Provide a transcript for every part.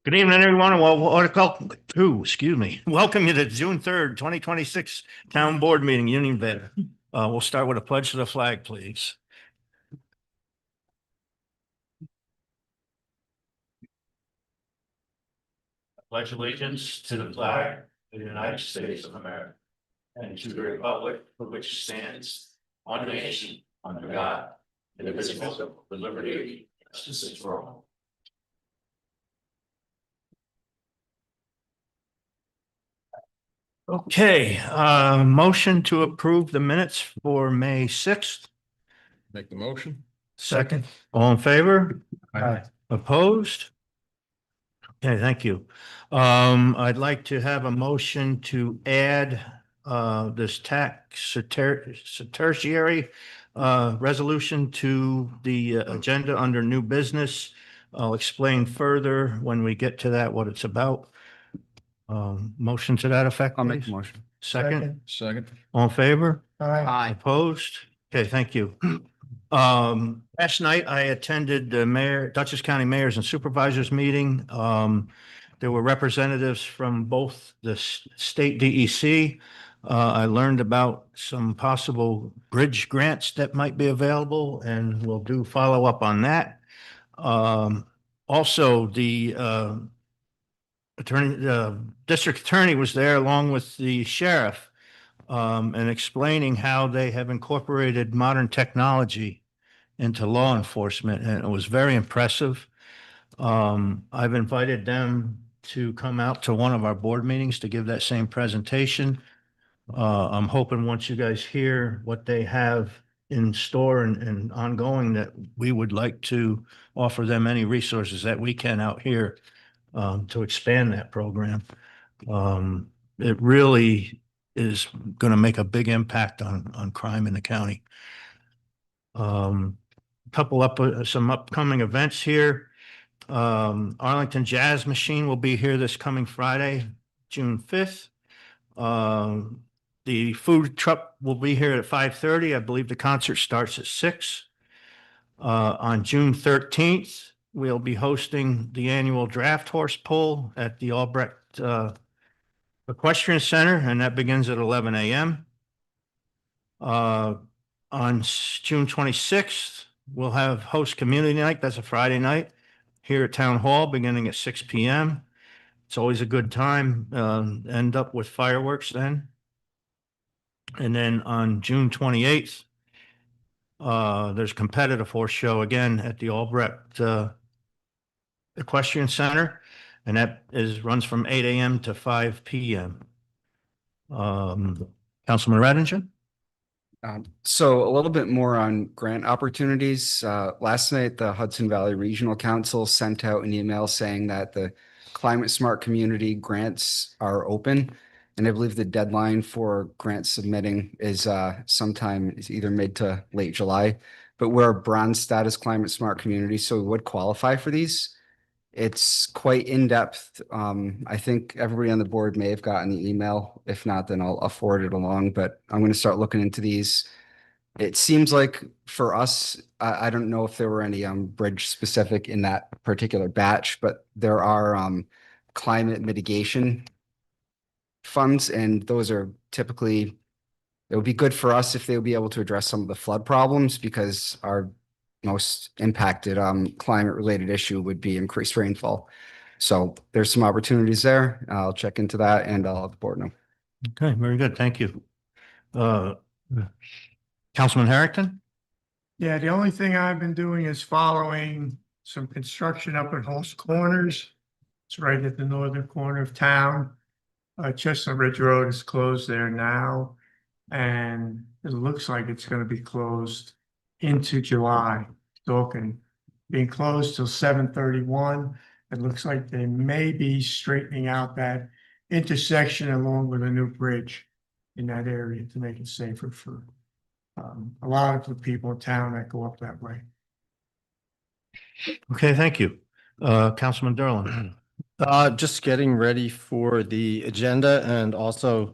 Good evening, everyone, and welcome welcome you to June 3rd, 2026 Town Board Meeting, Union Vale. We'll start with a pledge to the flag, please. I pledge allegiance to the flag of the United States of America and to the republic for which it stands, one nation, under God, indivisible, with liberty and justice for all. Okay, motion to approve the minutes for May 6th. Make the motion. Second. All in favor? Aye. Opposed? Okay, thank you. I'd like to have a motion to add this tax tertiary resolution to the agenda under new business. I'll explain further when we get to that, what it's about. Motion to that effect, I'll make the please? motion. Second. Second. All in favor? Aye. Opposed? Okay, thank you. Last night I attended the Dutchess County Mayors and Supervisors meeting. There were representatives from both the state DEC. I learned about some possible bridge grants that might be available, and we'll do follow up on that. Also, the district attorney was there along with the sheriff, and explaining how they have incorporated modern technology into law enforcement, and it was very impressive. I've invited them to come out to one of our board meetings to give that same presentation. I'm hoping once you guys hear what they have in store and ongoing, that we would like to offer them any resources that we can out here to expand that program. It really is going to make a big impact on crime in the county. Some upcoming events here. Arlington Jazz Machine will be here this coming Friday, June 5th. The food truck will be here at 5:30. I believe the concert starts at 6. On June 13th, we'll be hosting the annual draft horse pull at the Albrecht Equestrian Center, and that begins at 11 a.m. On June 26th, we'll have host community night. That's a Friday night here at Town Hall, beginning at 6 p.m. It's always a good time. End up with fireworks then. And then on June 28th, there's a competitive horse show again at the Albrecht Equestrian Center, and that runs from 8 a.m. to 5 p.m. Councilman Redinger? So a little bit more on grant opportunities. Last night, the Hudson Valley Regional Council sent out an email saying that the Climate Smart Community grants are open. And I believe the deadline for grant submitting is sometime either mid to late July. But we're a bronze status Climate Smart Community, so we would qualify for these. It's quite in-depth. I think everybody on the board may have gotten the email. If not, then I'll forward it along, but I'm going to start looking into these. It seems like for us, I don't know if there were any bridge specific in that particular batch, but there are climate mitigation funds, and those are typically, it would be good for us if they would be able to address some of the flood problems, because our most impacted climate related issue would be increased rainfall. So there's some opportunities there. I'll check into that and I'll have the board know. Okay, very good. Thank you. Councilman Harrington? Yeah, the only thing I've been doing is following some construction up at Holst Corners. It's right at the northern corner of town. Chestnut Ridge Road is closed there now, and it looks like it's going to be closed into July. Talking being closed till 7/31. It looks like they may be straightening out that intersection along with a new bridge in that area to make it safer for a lot of the people in town that go up that way. Okay, thank you. Councilman Derlin? Just getting ready for the agenda, and also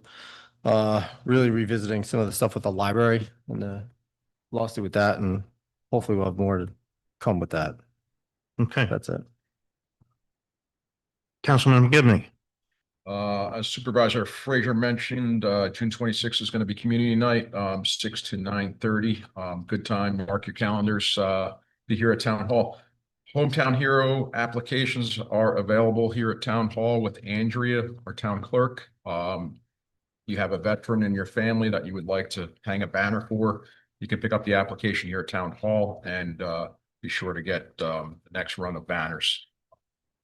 really revisiting some of the stuff with the library and the lawsuit with that, and hopefully we'll have more to come with that. Okay. That's it. Councilman McGivney. As Supervisor Frazier mentioned, June 26th is going to be community night, 6 to 9:30. Good time. Mark your calendars. Be here at Town Hall. Hometown Hero applications are available here at Town Hall with Andrea, our town clerk. You have a veteran in your family that you would like to hang a banner for, you can pick up the application here at Town Hall and be sure to get the next run of banners.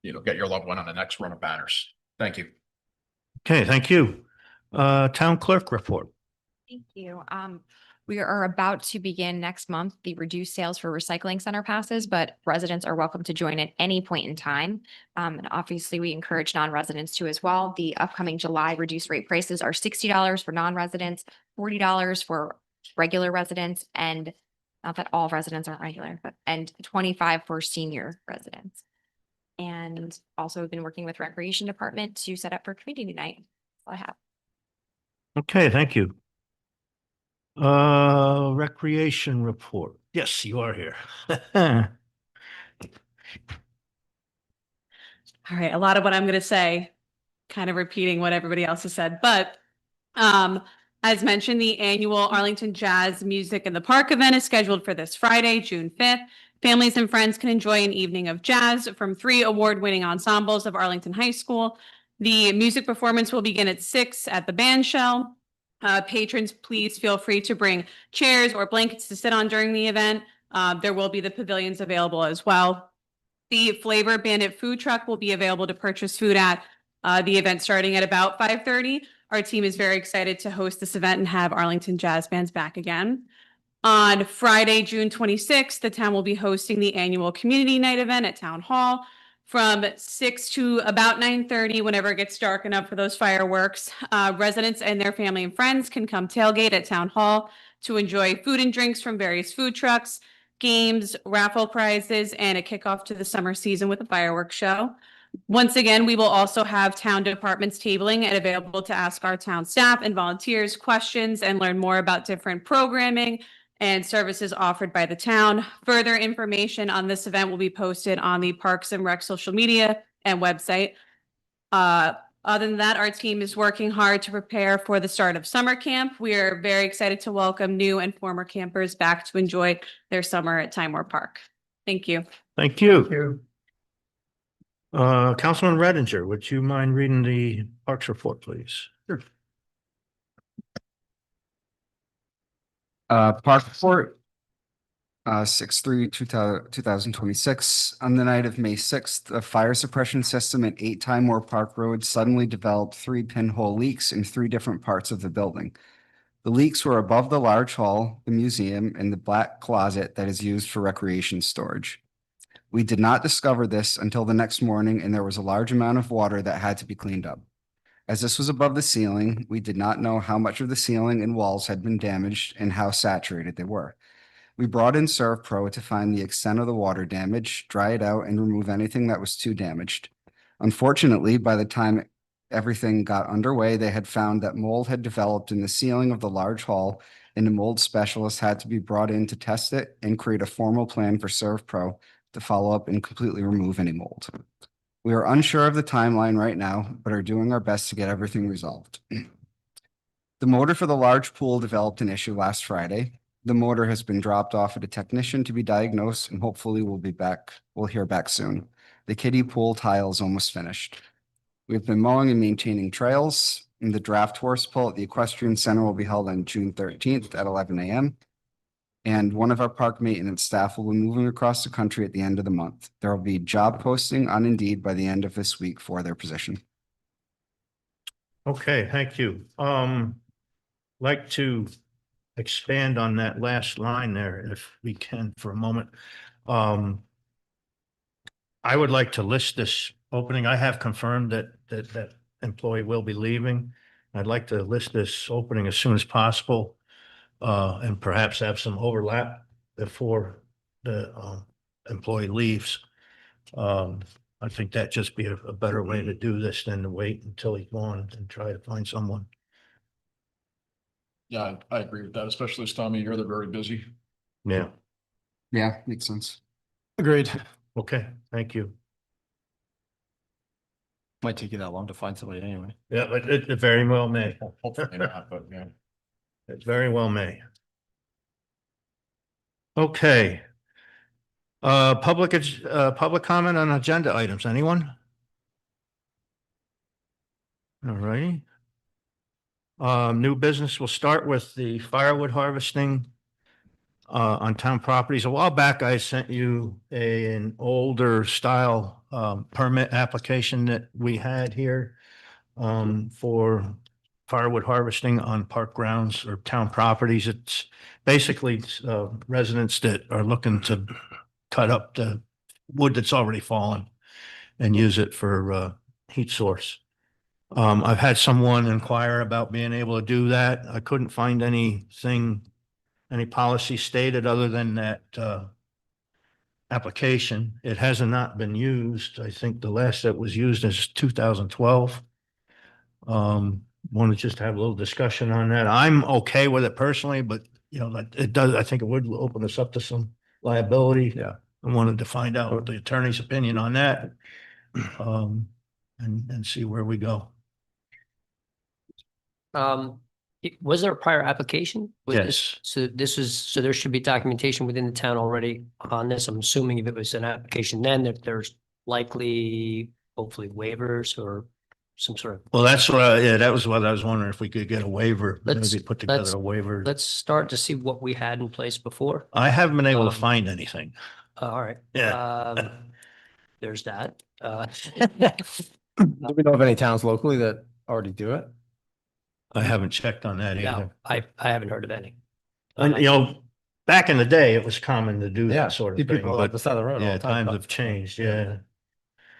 Get your loved one on the next run of banners. Thank you. Okay, thank you. Town clerk report. Thank you. We are about to begin next month the reduced sales for recycling center passes, but residents are welcome to join at any point in time. And obviously, we encourage non-residents to as well. The upcoming July reduced rate prices are $60 for non-residents, $40 for regular residents, and not that all residents aren't regular, but and 25 for senior residents. And also we've been working with Recreation Department to set up for community night. That's all I have. Okay, thank you. Recreation report. Yes, you are here. All right, a lot of what I'm going to say, kind of repeating what everybody else has said, but as mentioned, the annual Arlington Jazz Music in the Park event is scheduled for this Friday, June 5th. Families and friends can enjoy an evening of jazz from 3 award-winning ensembles of Arlington High School. The music performance will begin at 6 at the band shell. Patrons, please feel free to bring chairs or blankets to sit on during the event. There will be the pavilions available as well. The Flavor Bandit food truck will be available to purchase food at the event starting at about 5:30. Our team is very excited to host this event and have Arlington Jazz Bands back again. On Friday, June 26th, the town will be hosting the annual community night event at Town Hall from 6 to about 9:30, whenever it gets dark enough for those fireworks. Residents and their family and friends can come tailgate at Town Hall to enjoy food and drinks from various food trucks, games, raffle prizes, and a kickoff to the summer season with a fireworks show. Once again, we will also have town departments tabling and available to ask our town staff and volunteers questions and learn more about different programming and services offered by the town. Further information on this event will be posted on the Parks and Rec social media and website. Other than that, our team is working hard to prepare for the start of summer camp. We are very excited to welcome new and former campers back to enjoy their summer at Time Warp Park. Thank you. Thank you. Thank you. Councilman Redinger, would you mind reading the Parks report, please? Sure. Park report, 6/3/2026. On the night of May 6th, a fire suppression system at 8 Time Warp Park Road suddenly developed 3 pinhole leaks in 3 different parts of the building. The leaks were above the large hall, the museum, and the black closet that is used for recreation storage. We did not discover this until the next morning, and there was a large amount of water that had to be cleaned up. As this was above the ceiling, we did not know how much of the ceiling and walls had been damaged and how saturated they were. We brought in ServPro to find the extent of the water damage, dry it out, and remove anything that was too damaged. Unfortunately, by the time everything got underway, they had found that mold had developed in the ceiling of the large hall, and a mold specialist had to be brought in to test it and create a formal plan for ServPro to follow up and completely remove any mold. We are unsure of the timeline right now, but are doing our best to get everything resolved. The motor for the large pool developed an issue last Friday. The motor has been dropped off at a technician to be diagnosed, and hopefully we'll hear back soon. The kiddie pool tile is almost finished. We've been mowing and maintaining trails, and the draft horse pull at the equestrian center will be held on June 13th at 11 a.m. And one of our park maintenance staff will be moving across the country at the end of the month. There will be job posting on Indeed by the end of this week for their position. Okay, thank you. Like to expand on that last line there, if we can, for a moment. I would like to list this opening. I have confirmed that employee will be leaving. I'd like to list this opening as soon as possible, and perhaps have some overlap before the employee leaves. I think that just be a better way to do this than to wait until he's gone and try to find someone. Yeah, I agree with that, especially this time of year. They're very busy. Yeah, Yeah, makes sense. Agreed. okay, thank you. Might take you that long to find somebody anyway. Yeah, but it very well may. Hopefully not, but yeah. It very well may. Okay. Public comment on agenda items, anyone? All righty. New business, we'll start with the firewood harvesting on town properties. A while back, I sent you an older style permit application that we had here for firewood harvesting on park grounds or town properties. It's basically residents that are looking to cut up the wood that's already fallen and use it for heat source. I've had someone inquire about being able to do that. I couldn't find anything, any policy stated other than that application. It has not been used. I think the last that was used is 2012. Want to just have a little discussion on that. I'm okay with it personally, but you know, it does, I think it would open us up to some liability. Yeah. I wanted to find out the attorney's opinion on that. And see where we go. Was there a prior application? with this? Yes. So there should be documentation within the town already on this. I'm assuming if it was an application then that there's likely, hopefully waivers or some sort of. Well, that's what, yeah, that was what I was wondering if we could get a waiver, Let's- maybe put together let's- a waiver. Let's start to see what we had in place before. I haven't been able to um, find anything. All right. Yeah. There's that. Do we know of any towns locally that already do it? I haven't checked on that No, either. I haven't heard of any. And, you know, back in the day, it was common to do Yeah, that sort see of thing, people on but the side of the road all yeah, the time. times have changed, yeah.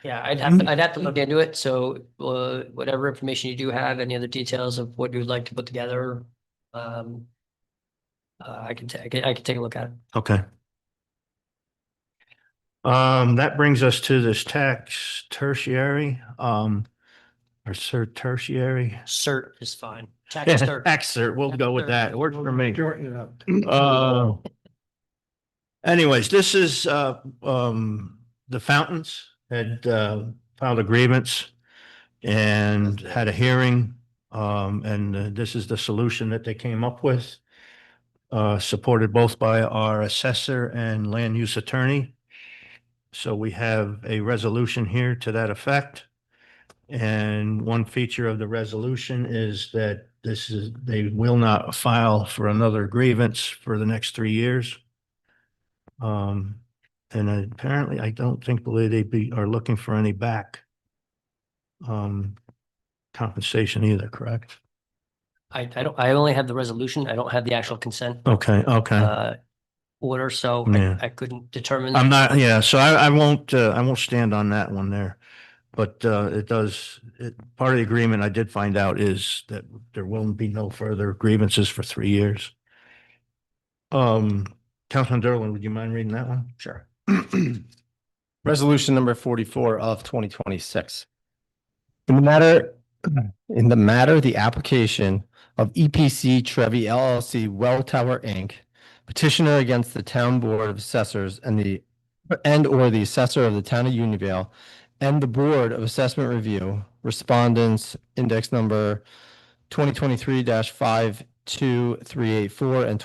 Yeah, I'd have to look into it. So whatever information you do have, any other details of what you'd like to put together, I can take a look at it. Okay. That brings us to this tax tertiary, or tertiary. Cert is fine. Tax cert. Tax cert, we'll go with that. It works for me. Shorten it up. Anyways, this is, the Fountains had, filed a grievance and had a hearing. And this is the solution that they came up with, supported both by our assessor and land use attorney. So we have a resolution here to that effect. And one feature of the resolution is that they will not file for another grievance for the next 3 years. And apparently I don't think they are looking for any back compensation either, correct? I only have the resolution. I don't have the actual consent Okay, okay. order, so Yeah. I couldn't determine. I'm not, yeah, so I won't stand on that one there. But part of the agreement I did find out is that there will be no further grievances for 3 years. Councilman Derlin, would you mind reading that one? Sure. Resolution number 44 of 2026. In the matter, the application of EPC Trevi LLC Well Tower Inc. petitioner against the Town Board of Assessors and/or the assessor of the town of Unionville and the Board of Assessment Review, respondents index number 2023-52384 and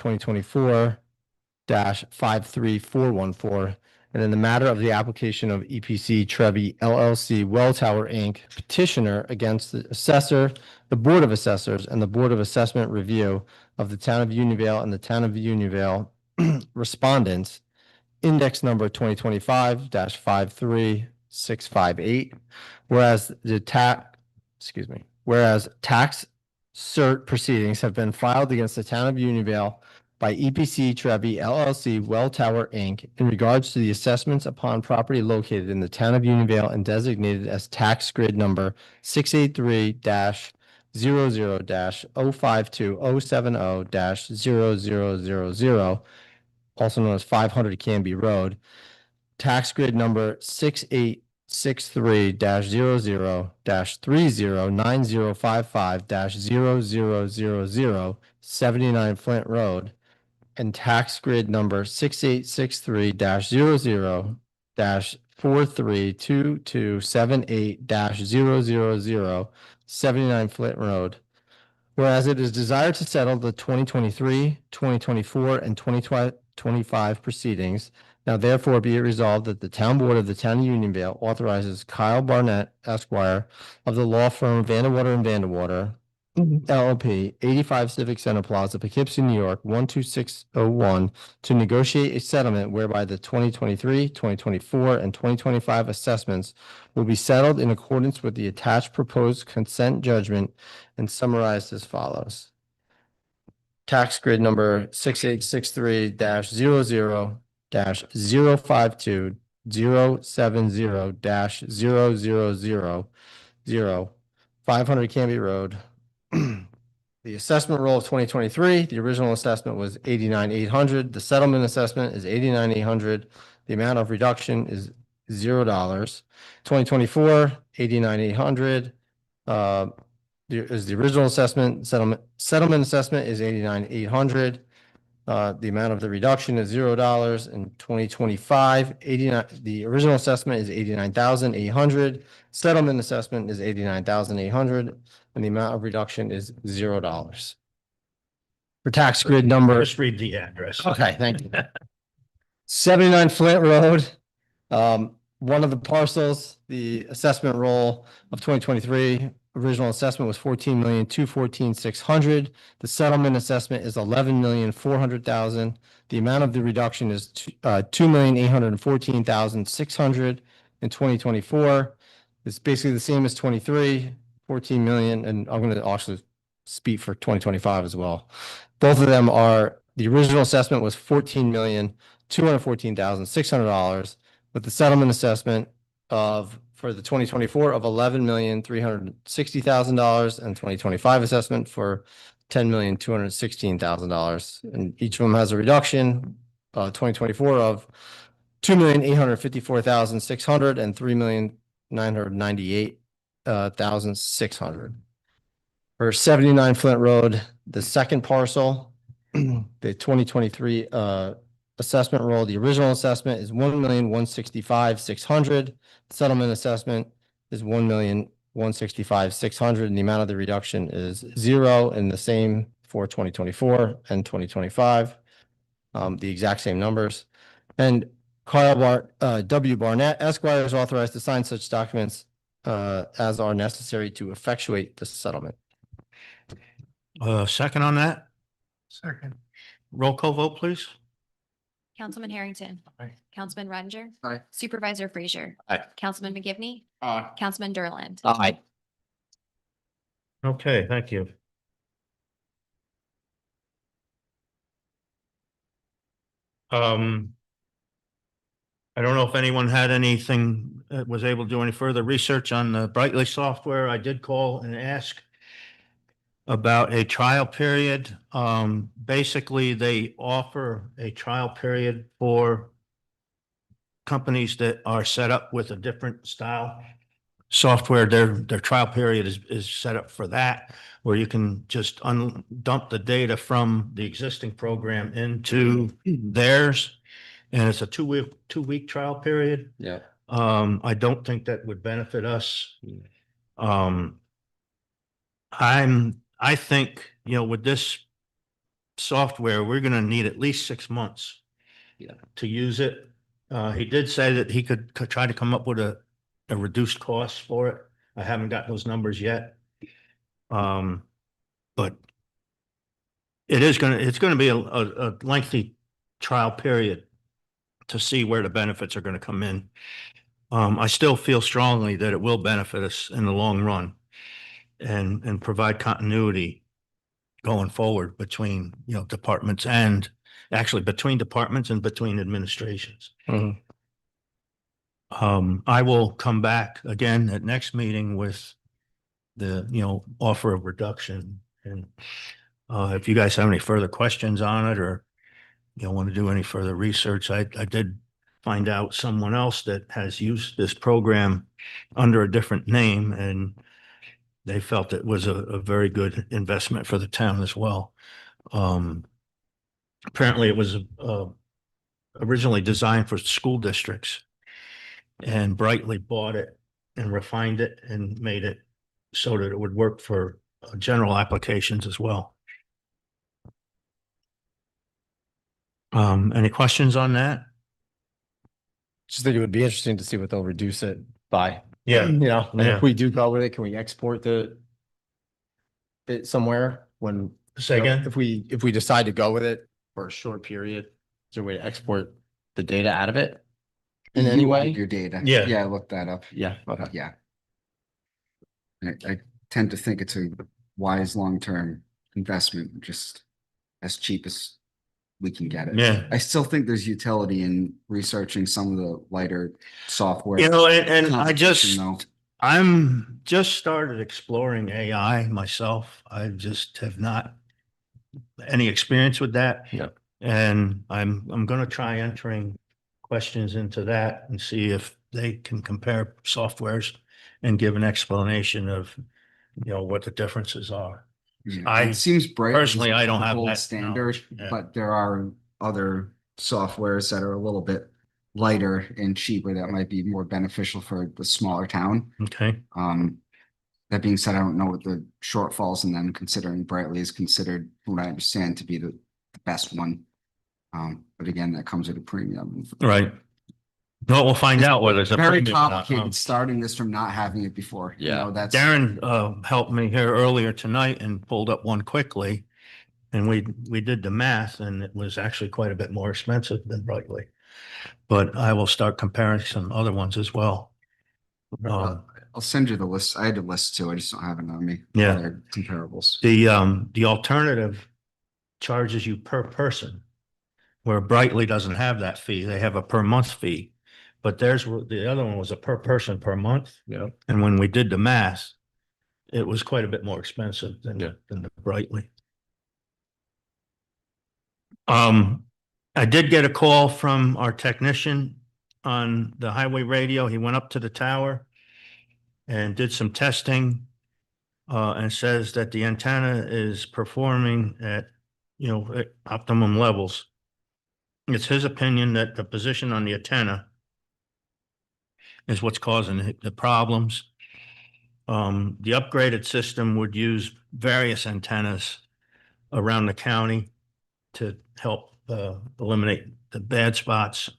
2024-53414. And in the matter of the application of EPC Trevi LLC Well Tower Inc. petitioner against the assessor, the Board of Assessors, and the Board of Assessment Review of the town of Unionville and the town of Unionville respondents, index number 2025-53658. Whereas whereas tax cert proceedings have been filed against the town of Unionville by EPC Trevi LLC Well Tower Inc. in regards to the assessments upon property located in the town of Unionville and designated as tax grid number 683-00-052-070-0000, also known as 500 Canby Road, tax grid number 6863-00-309055-0000, 79 Flint Road, and tax grid number 6863-00-3090 432278-000 79 Flint Road. Whereas it is desired to settle the 2023, 2024, and 2025 proceedings, now therefore be it resolved that the Town Board of the Town of Unionville authorizes Kyle Barnett Esquire of the law firm Vandewater and Vandewater LLP, 85 Civic Center Plaza, Poughkeepsie, New York, 12601, to negotiate a settlement whereby the 2023, 2024, and 2025 assessments will be settled in accordance with the attached proposed consent judgment and summarized as follows. Tax grid number 6863-000-052-070-000, 500 Canby Road. The assessment roll of 2023, the original assessment was 89,800. The settlement assessment is 89,800. The amount of reduction is $0. 2024, 89,800. Is the original assessment. Settlement assessment is 89,800. The amount of the reduction is $0. In 2025, 89, the original assessment is 89,800. Settlement assessment is 89,800, and the amount of reduction is $0. For tax grid number. Just read the address. Okay, thank you. 79 Flint Road. One of the parcels, the assessment roll of 2023, original assessment was 14,214,600. The settlement assessment is 11,400,000. The amount of the reduction is 2,814,600 in 2024. It's basically the same as 23, 14 million, and I'm going to also speak for 2025 as well. Both of them are, the original assessment was $14,214,600, with the settlement assessment of, for the 2024, of $11,360,000, and 2025 assessment for $10,216,000. And each of them has a reduction, 2024 of $2,854,600 and $3,998,600. For 79 Flint Road, the second parcel, the 2023 assessment roll, the original assessment is 1,165,600. Settlement assessment is 1,165,600, and the amount of the reduction is $0, and the same for 2024 and 2025. The exact same numbers. And Kyle W. Barnett Esquire is authorized to sign such documents as are necessary to effectuate the settlement. Second on that, Second. roll call vote, please. Councilman Harrington. Aye. Councilman Redzinger. Aye. Supervisor Frazier. Aye. Councilman McGivney. Aye. Councilman Durland. Aye. Okay, thank you. I don't know if anyone had anything, was able to do any further research on the Brightly software. I did call and ask about a trial period. Basically, they offer a trial period for companies that are set up with a different style software. Their trial period is set up for that, where you can just dump the data from the existing program into theirs. And it's a two-week trial period. Yeah. I don't think that would benefit us. I think, with this software, we're gonna need at least 6 months. Yeah. To use it. He did say that he could try to come up with a reduced cost for it. I haven't got those numbers yet. But it's gonna be a lengthy trial period to see where the benefits are gonna come in. I still feel strongly that it will benefit us in the long run and provide continuity going forward between, departments and actually between departments and between administrations. Mhm. I will come back again at next meeting with the, offer of reduction. And if you guys have any further questions on it, or want to do any further research, I did find out someone else that has used this program under a different name, and they felt it was a very good investment for the town as well. Apparently it was originally designed for school districts. And Brightly bought it and refined it and made it so that it would work for general applications as well. Any questions on that? Just think it would be interesting to see what they'll reduce it by. Yeah. You know, and Yeah. if we do go with it, can we export it somewhere when? Say again? If we decide to go with it for a short period, is there a way to export the data out of it? In any You way? own your data. Yeah. Yeah, I looked that up. Yeah, okay. Yeah. I tend to think it's a wise long-term investment, just as cheap as we can get it. Yeah. I still think there's utility in researching some of the lighter software. You know, and I competition, though. I'm just started exploring AI myself. I just have not any experience with that. Yeah. And I'm gonna try entering questions into that and see if they can compare softwares and give an explanation of, what the differences are. Yeah, it seems bright. personally, I don't have gold that standard, knowledge, yeah. but there are other softwares that are a little bit lighter and cheaper that might be more beneficial for the smaller town. Okay, That being said, I don't know what the shortfalls in them, considering Brightly is considered, from what I understand, to be the best one. But again, that comes at a premium. right. No, we'll find out whether it's a Very premium or not. complicated starting this from not having it before. You Yeah. know, that's Darren helped me here earlier tonight and pulled up one quickly. And we did the math and it was actually quite a bit more expensive than Brightly. But I will start comparing some other ones as well. I'll send you the list. I had a list too. I just don't have it on me. Yeah. Other comparables. The alternative charges you per person, where Brightly doesn't have that fee. They have a per month fee. But the other one was a per person per month. Yeah. And when we did the math, it was quite a bit more expensive than Yeah. the Brightly. I did get a call from our technician on the highway radio. He went up to the tower and did some testing, and says that the antenna is performing at, at optimum levels. It's his opinion that the position on the antenna is what's causing the problems. The upgraded system would use various antennas around the county to help eliminate the bad spots.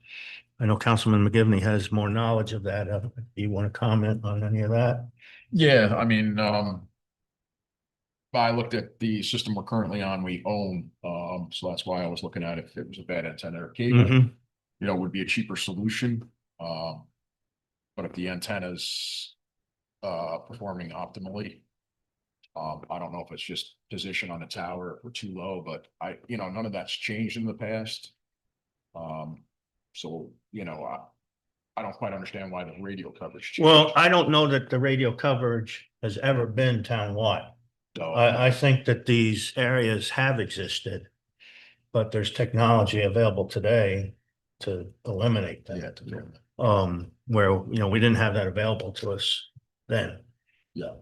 I know Councilman McGivney has more knowledge of that. Do you want to comment on any of that? Yeah, I mean, I looked at the system we're currently on, we own, so that's why I was looking at if it was a bad antenna or cable, Mhm. Would be a cheaper solution. But if the antenna's performing optimally, I don't know if it's just position on the tower or too low, but none of that's changed in the past. So, I don't quite understand why the radio coverage changed. Well, I don't know that the radio coverage has ever been townwide. So, I think that these areas have existed, but there's technology available today to eliminate that. Where, we didn't have that available to us then. Yeah.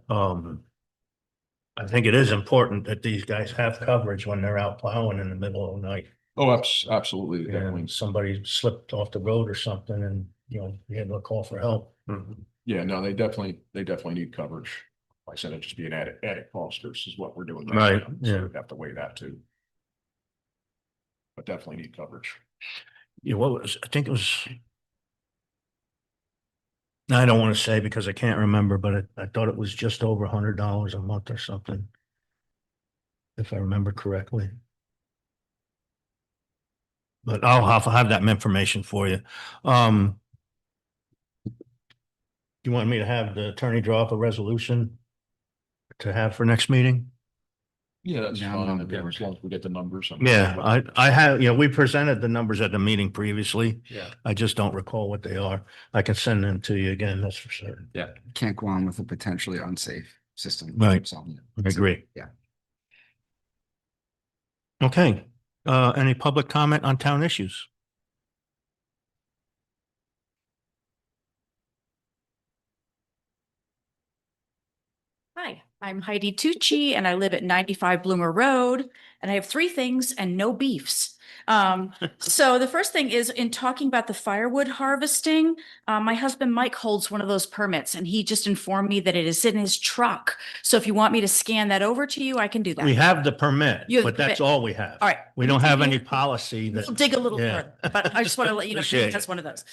I think it is important that these guys have coverage when they're out plowing in the middle of the night. Oh, absolutely. Definitely. And somebody slipped off the road or something and, you had to call for help. Yeah, no, they definitely need coverage. Like I said, it'd just be an added cost versus what we're doing. Right, now, yeah. So we'd have to weigh that too. But definitely need coverage. I think it was. I don't want to say because I can't remember, but I thought it was just over $100 a month or something. If I remember correctly. But I'll have that information for you. You want me to have the attorney draw up a resolution to have for next meeting? Yeah, that's Yeah, I'm fine. not Again, as long as we get the numbers. Yeah, I have, we presented the numbers at the meeting previously. Yeah. I just don't recall what they are. I can send them to you again, that's for certain. can't go on with a potentially unsafe system. Right. So, I agree. Yeah. Okay, any public comment on town issues? Hi, I'm Heidi Tucci and I live at 95 Bloomer Road and I have three things and no beefs. So the first thing is in talking about the firewood harvesting, my husband Mike holds one of those permits and he just informed me that it is in his truck. So if you want me to scan that over to you, I can do that. We have the permit, You have the but that's permit. all we have. All right. We don't have any policy that. We'll dig a little Yeah. further, but I just want to let you know, Appreciate that's it. one of those.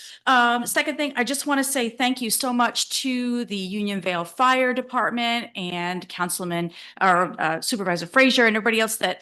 Second thing, I just want to say thank you so much to the Union Vale Fire Department and Councilman or Supervisor Frazier and everybody else that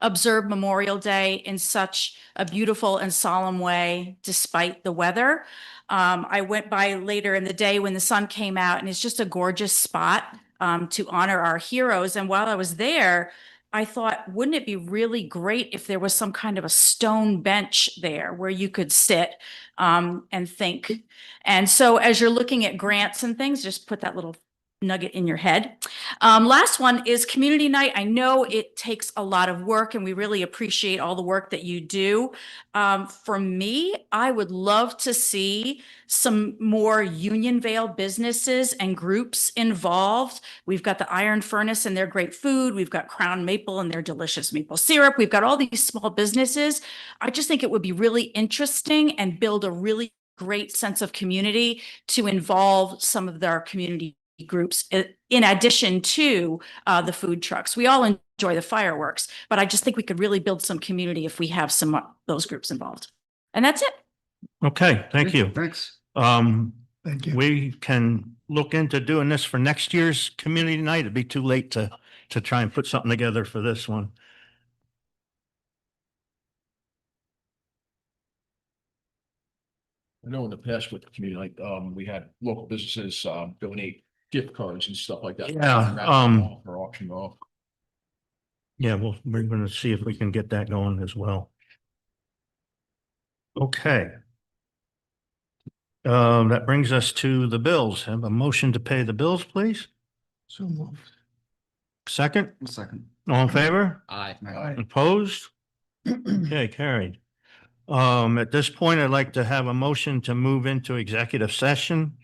observed Memorial Day in such a beautiful and solemn way, despite the weather. I went by later in the day when the sun came out and it's just a gorgeous spot to honor our heroes. And while I was there, I thought, wouldn't it be really great if there was some kind of a stone bench there where you could sit and think. And so as you're looking at grants and things, just put that little nugget in your head. Last one is community night. I know it takes a lot of work and we really appreciate all the work that you do. For me, I would love to see some more Union Vale businesses and groups involved. We've got the Iron Furnace and their great food. We've got Crown Maple and their delicious maple syrup. We've got all these small businesses. I just think it would be really interesting and build a really great sense of community to involve some of their community groups in addition to the food trucks. We all enjoy the fireworks, but I just think we could really build some community if we have some those groups involved. And that's it. Okay, thank you. Thanks. Thank you. We can look into doing this for next year's community night. It'd be too late to try and put something together for this one. I know in the past with the community, like, we had local businesses, donate gift cards and stuff like that. Yeah, Raffle them off or auction them off. Yeah, well, we're gonna see if we can get that going as well. Okay. That brings us to the bills. Have a motion to pay the bills, please. So moved. Second, One second. all in favor? Aye. Aye. Opposed? Okay, carried. At this point, I'd like to have a motion to move into executive session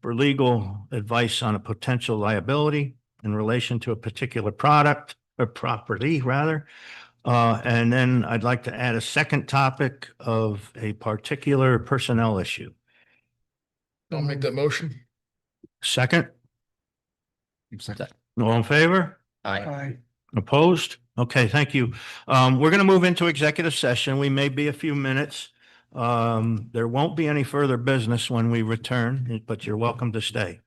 for legal advice on a potential liability in relation to a particular product or property rather. And then I'd like to add a second topic of a particular personnel issue. I'll make that motion. Second, Second. all in favor? Aye. Aye. Opposed? Okay, thank you. We're going to move into executive session. We may be a few minutes. There won't be any further business when we return, but you're welcome to stay.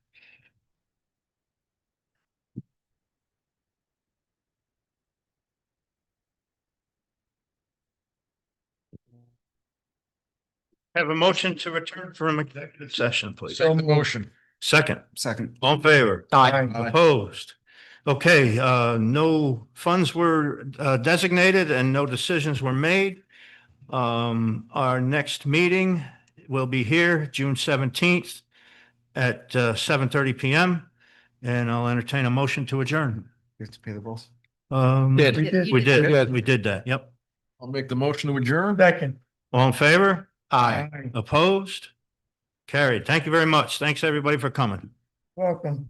Have a motion to return from executive session, please. Second the motion. Second, Second. all in favor? Aye. Opposed? Okay, no funds were designated and no decisions were made. Our next meeting will be here June 17th at 7:30 PM. And I'll entertain a motion to adjourn. You have to pay the bills. Did. We did. We did, Good. we did that. Yep. I'll make the motion to adjourn. Second. All in favor? Aye. Aye. Opposed? Carried. Thank you very much. Thanks, everybody, for coming. Welcome.